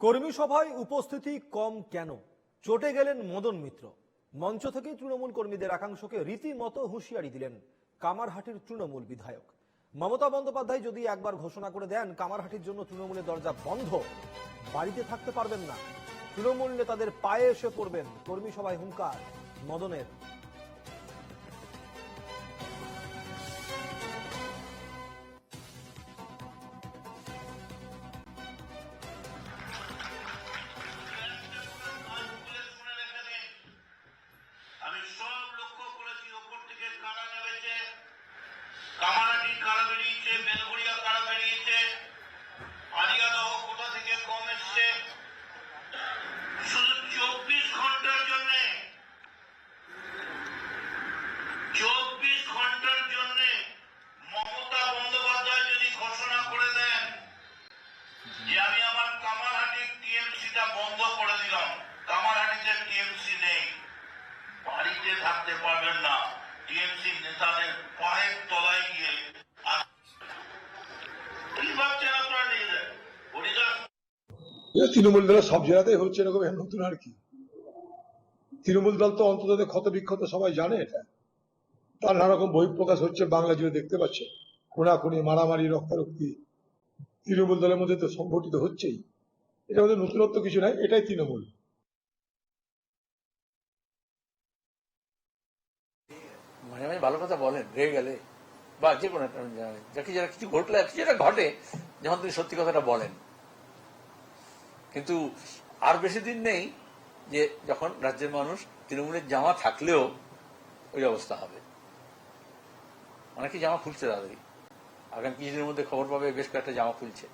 কর্মী সভায় উপস্থিতি কম কেন? চটে গেলেন মদন মিত্র। মঞ্চ থেকে তৃণমূল কর্মীদের একাংশকে রীতিমতো হুঁশিয়ারি দিলেন কামারহাটির তৃণমূল বিধায়ক মমতা বন্দ্যোপাধ্যায়। যদি একবার ঘোষণা করে দেন কামারহাটির জন্য তৃণমূলের দরজা বন্ধ, বাড়িতে থাকতে পারবেন না, তৃণমূল নেতাদের পায়ে এসে পড়বেন। কর্মী সভায় হুঙ্কার মদনের। কামারহাটির কারা বেরিয়েছে, বেলঘড়িয়া কারা বেরিয়েছে, আরিয়াদহ কোথা থেকে কম এসছে। শুধু 24 ঘন্টার জন্য 24 ঘন্টার জন্য মমতা বন্দ্যোপাধ্যায় যদি ঘোষণা করে দেন যে আমি আমার কামারহাটির টিএমসিটা বন্ধ করে দিলাম, কামারহাটিতে টিএমসি নেই, বাড়িতে থাকতে পারবেন না, টিএমসি নেতাদের পায়ের তলায় গিয়ে কি ভাবছেন আপনারা নিজেদের? তৃণমূল দল সব জায়গাতেই হচ্ছে এরকম, নতুন আর কি। তৃণমূল দল তো অন্তত ক্ষত বিক্ষত সবাই জানে, এটা তার নানা রকম বহিঃপ্রকাশ হচ্ছে বাংলা জুড়ে, দেখতে পাচ্ছে। খুনাখুনি, মারামারি, রক্তারক্তি তৃণমূল দলের মধ্যে তো সংঘটিত হচ্ছেই। এটার মধ্যে নতুনত্ব কিছু নাই, এটাই তৃণমূল। মাঝে মাঝে ভালো কথা বলেন রেগে গেলে, বা যে কোনো যাকে যারা কিছু ঘটলে যেটা ঘটে, যেমন তিনি সত্যি কথাটা বলেন। কিন্তু আর বেশি দিন নেই যে যখন রাজ্যের মানুষ তৃণমূলের জামা থাকলেও ওই অবস্থা হবে। অনেকে জামা খুলছে তাড়াতাড়ি, আগামী কিছুদিনের মধ্যে খবর পাবে বেশ কয়েকটা জামা খুলছে।